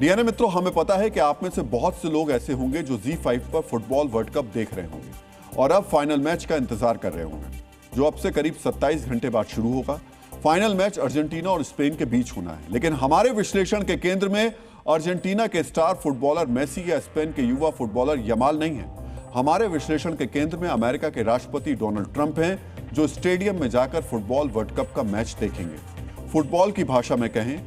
DNA मित्रों, हमें पता है कि आप में से बहुत से लोग ऐसे होंगे जो Z5 पर फुटबॉल वर्ल्ड कप देख रहे होंगे और अब फाइनल मैच का इंतजार कर रहे होंगे, जो अब से करीब 27 घंटे बाद शुरू होगा। फाइनल मैच अर्जेंटीना और स्पेन के बीच होना है, लेकिन हमारे विश्लेषण के केंद्र में अर्जेंटीना के स्टार फुटबॉलर मेसी या स्पेन के युवा फुटबॉलर यमाल नहीं है। हमारे विश्लेषण के केंद्र में अमेरिका के राष्ट्रपति डोनाल्ड ट्रंप हैं, जो स्टेडियम में जाकर फुटबॉल वर्ल्ड कप का मैच देखेंगे। फुटबॉल की भाषा में कहें,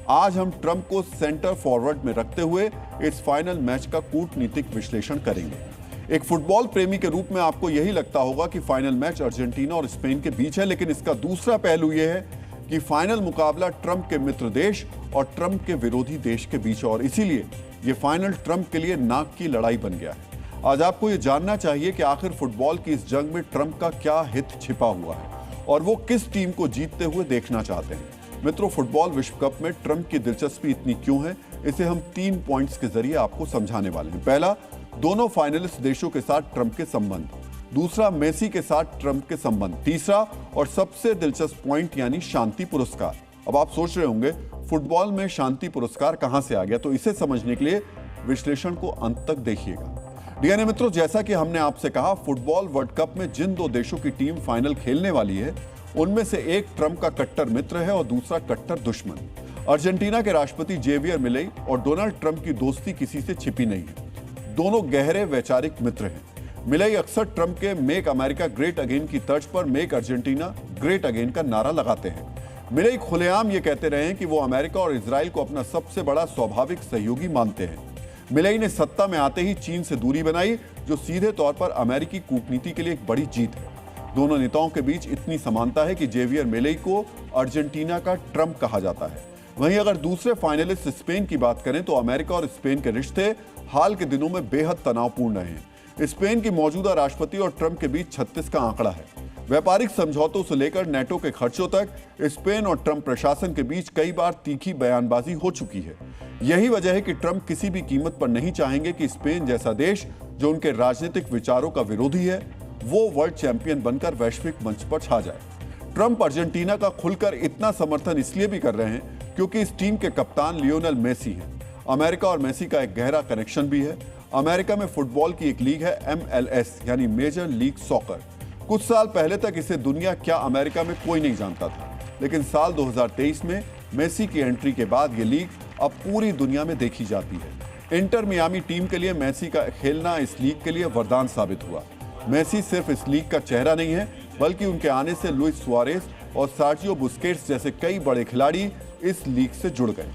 आज हम ट्रंप को सेंटर फॉरवर्ड में रखते हुए इस फाइनल मैच का कूटनीतिक विश्लेषण करेंगे। एक फुटबॉल प्रेमी के रूप में आपको यही लगता होगा कि फाइनल मैच अर्जेंटीना और स्पेन के बीच है, लेकिन इसका दूसरा पहलू यह है कि फाइनल मुकाबला ट्रंप के मित्र देश और ट्रंप के विरोधी देश के बीच, और इसीलिए यह फाइनल ट्रंप के लिए नाक की लड़ाई बन गया है। आज आपको यह जानना चाहिए कि आखिर फुटबॉल की इस जंग में ट्रंप का क्या हित छिपा हुआ है और वो किस टीम को जीतते हुए देखना चाहते हैं। मित्रों, फुटबॉल विश्व कप में ट्रंप की दिलचस्पी इतनी क्यों है, इसे हम 3 पॉइंट्स के जरिए आपको समझाने वाले हैं। पहला, दोनों फाइनलिस्ट देशों के साथ ट्रंप के संबंध। दूसरा, मेसी के साथ ट्रंप के संबंध। तीसरा और सबसे दिलचस्प पॉइंट यानी शांति पुरस्कार। अब आप सोच रहे होंगे फुटबॉल में शांति पुरस्कार कहां से आ गया, तो इसे समझने के लिए विश्लेषण को अंत तक देखिएगा। डीएनए मित्रों, जैसा कि हमने आपसे कहा, फुटबॉल वर्ल्ड कप में जिन 2 देशों की टीम फाइनल खेलने वाली है, उनमें से एक ट्रंप का कट्टर मित्र है और दूसरा कट्टर दुश्मन। अर्जेंटीना के राष्ट्रपति जेवियर मिलेई और डोनाल्ड ट्रंप की दोस्ती किसी से छिपी नहीं है। दोनों गहरे वैचारिक मित्र हैं। मिलेई अक्सर ट्रंप के मेक अमेरिका ग्रेट अगेन की तर्ज पर मेक अर्जेंटीना ग्रेट अगेन का नारा लगाते हैं। मिलेई खुलेआम ये कहते रहे हैं कि वो अमेरिका और इजराइल को अपना सबसे बड़ा स्वाभाविक सहयोगी मानते हैं। मिलेई ने सत्ता में आते ही चीन से दूरी बनाई, जो सीधे तौर पर अमेरिकी कूटनीति के लिए एक बड़ी जीत है। दोनों नेताओं के बीच इतनी समानता है कि जेवियर मिलेई को अर्जेंटीना का ट्रंप कहा जाता है। वहीं अगर दूसरे फाइनलिस्ट स्पेन की बात करें तो अमेरिका और स्पेन के रिश्ते हाल के दिनों में बेहद तनावपूर्ण रहे हैं। स्पेन की मौजूदा राष्ट्रपति और ट्रंप के बीच 36 का आंकड़ा है। व्यापारिक समझौतों से लेकर नेटो के खर्चों तक स्पेन और ट्रंप प्रशासन के बीच कई बार तीखी बयानबाजी हो चुकी है। यही वजह है कि ट्रंप किसी भी कीमत पर नहीं चाहेंगे कि स्पेन जैसा देश, जो उनके राजनीतिक विचारों का विरोधी है, वो वर्ल्ड चैंपियन बनकर वैश्विक मंच पर छा जाए। ट्रंप अर्जेंटीना का खुलकर इतना समर्थन इसलिए भी कर रहे हैं क्योंकि इस टीम के कप्तान लियोनेल मेसी हैं। अमेरिका और मेसी का एक गहरा कनेक्शन भी है। अमेरिका में फुटबॉल की एक लीग है MLS, यानी मेजर लीग सॉकर। कुछ साल पहले तक इसे दुनिया क्या अमेरिका में कोई नहीं जानता था, लेकिन साल 2023 में मेसी की एंट्री के बाद ये लीग अब पूरी दुनिया में देखी जाती है। इंटर मियामी टीम के लिए मेसी का खेलना इस लीग के लिए वरदान साबित हुआ। मेसी सिर्फ इस लीग का चेहरा नहीं है, बल्कि उनके आने से लुइस सुआरेस और सर्जियो बुस्केट्स जैसे कई बड़े खिलाड़ी इस लीग से जुड़ गए।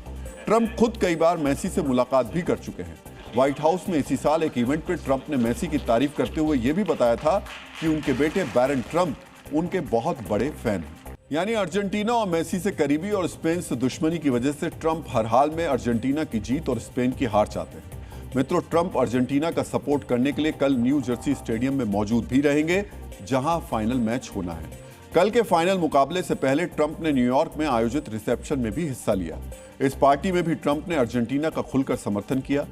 ट्रंप खुद कई बार मेसी से मुलाकात भी कर चुके हैं। व्हाइट हाउस में इसी साल एक इवेंट पर ट्रंप ने मेसी की तारीफ करते हुए यह भी बताया था कि उनके बेटे बैरन ट्रंप उनके बहुत बड़े फैन हैं। यानी अर्जेंटीना और मेसी से करीबी और स्पेन से दुश्मनी की वजह से ट्रंप हर हाल में अर्जेंटीना की जीत और स्पेन की हार चाहते हैं। मित्रों, ट्रंप अर्जेंटीना का सपोर्ट करने के लिए कल न्यू जर्सी स्टेडियम में मौजूद भी रहेंगे, जहां फाइनल मैच होना है। कल के फाइनल मुकाबले से पहले ट्रंप ने न्यूयॉर्क में आयोजित रिसेप्शन में भी हिस्सा लिया। इस पार्टी में भी ट्रंप ने अर्जेंटीना का खुलकर समर्थन किया।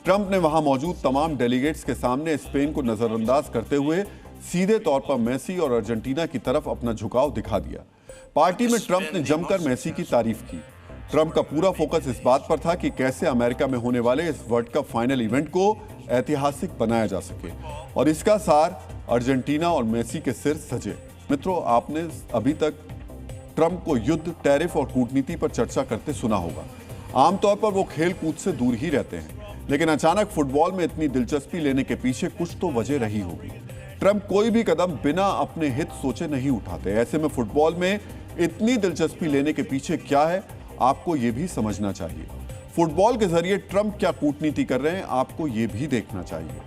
ट्रंप ने वहां मौजूद तमाम डेलीगेट्स के सामने स्पेन को नजरअंदाज करते हुए सीधे तौर पर मेसी और अर्जेंटीना की तरफ अपना झुकाव दिखा दिया। पार्टी में ट्रंप ने जमकर मेसी की तारीफ की। ट्रंप का पूरा फोकस इस बात पर था कि कैसे अमेरिका में होने वाले इस वर्ल्ड कप फाइनल इवेंट को ऐतिहासिक बनाया जा सके, और इसका सार अर्जेंटीना और मेसी के सिर सजे। मित्रों, आपने अभी तक ट्रंप को युद्ध, टैरिफ और कूटनीति पर चर्चा करते सुना होगा। आमतौर पर वो खेल कूद से दूर ही रहते हैं, लेकिन अचानक फुटबॉल में इतनी दिलचस्पी लेने के पीछे कुछ तो वजह रही होगी। ट्रंप कोई भी कदम बिना अपने हित सोचे नहीं उठाते। ऐसे में फुटबॉल में इतनी दिलचस्पी लेने के पीछे क्या है, आपको यह भी समझना चाहिए। फुटबॉल के जरिए ट्रंप क्या कूटनीति कर रहे हैं, आपको यह भी देखना चाहिए।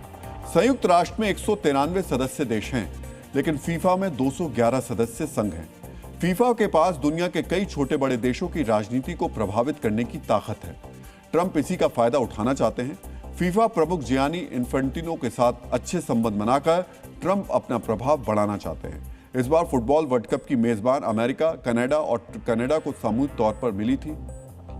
संयुक्त राष्ट्र में 193 सदस्य देश हैं, लेकिन फीफा में 211 सदस्य संघ हैं। फीफा के पास दुनिया के कई छोटे बड़े देशों की राजनीति को प्रभावित करने की ताकत है। ट्रंप इसी का फायदा उठाना चाहते हैं। फीफा प्रमुख जियानी इन्फेंटिनो के साथ अच्छे संबंध बनाकर ट्रंप अपना प्रभाव बढ़ाना चाहते हैं। इस बार फुटबॉल वर्ल्ड कप की मेजबान अमेरिका, कनाडा को सामूहिक तौर पर मिली थी,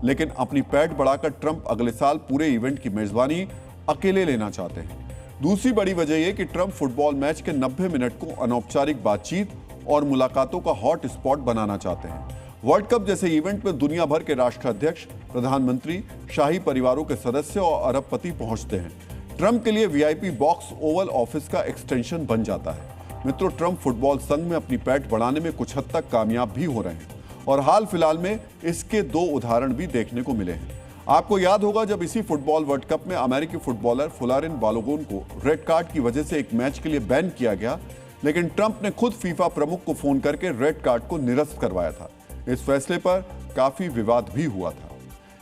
लेकिन अपनी पैठ बढ़ाकर ट्रंप अगले साल पूरे इवेंट की मेजबानी अकेले लेना चाहते हैं। दूसरी बड़ी वजह यह कि ट्रंप फुटबॉल मैच के 90 मिनट को अनौपचारिक बातचीत और मुलाकातों का हॉट स्पॉट बनाना चाहते हैं। वर्ल्ड कप जैसे इवेंट में दुनिया भर के राष्ट्राध्यक्ष, प्रधानमंत्री, शाही परिवारों के सदस्य और अरबपति पहुंचते हैं। ट्रंप के लिए वीआईपी बॉक्स ओवल ऑफिस का एक्सटेंशन बन जाता है। मित्रों, ट्रंप फुटबॉल संघ में अपनी पैठ बढ़ाने में कुछ हद तक कामयाब भी हो रहे हैं और हाल फिलहाल में इसके 2 उदाहरण भी देखने को मिले हैं। आपको याद होगा जब इसी फुटबॉल वर्ल्ड कप में अमेरिकी फुटबॉलर फुलारिन बालोगन को रेड कार्ड की वजह से एक मैच के लिए बैन किया गया, लेकिन ट्रंप ने खुद फीफा प्रमुख को फोन करके रेड कार्ड को निरस्त करवाया था। इस फैसले पर काफी विवाद भी हुआ था।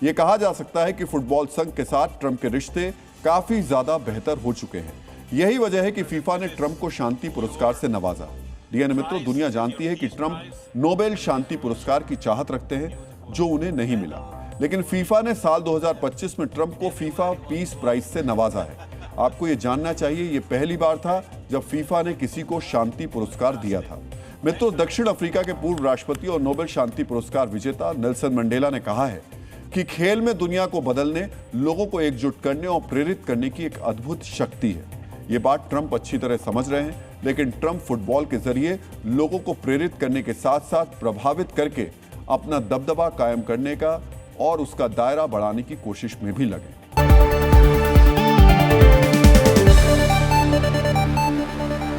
यह कहा जा सकता है कि फुटबॉल संघ के साथ ट्रंप के रिश्ते काफी ज्यादा बेहतर हो चुके हैं। यही वजह है कि फीफा ने ट्रंप को शांति पुरस्कार से नवाजा। डीएन मित्रों, दुनिया जानती है कि ट्रंप नोबेल शांति पुरस्कार की चाहत रखते हैं जो उन्हें नहीं मिला, लेकिन फीफा ने साल 2025 में ट्रंप को फीफा पीस प्राइज से नवाजा है। आपको ये जानना चाहिए, ये पहली बार था जब फीफा ने किसी को शांति पुरस्कार दिया था। मित्रों, दक्षिण अफ्रीका के पूर्व राष्ट्रपति और नोबेल शांति पुरस्कार विजेता नेल्सन मंडेला ने कहा है कि खेल में दुनिया को बदलने, लोगों को एकजुट करने और प्रेरित करने की एक अद्भुत शक्ति है। ये बात ट्रंप अच्छी तरह समझ रहे हैं, लेकिन ट्रंप फुटबॉल के जरिए लोगों को प्रेरित करने के साथ साथ प्रभावित करके अपना दबदबा कायम करने का और उसका दायरा बढ़ाने की कोशिश में भी लगे।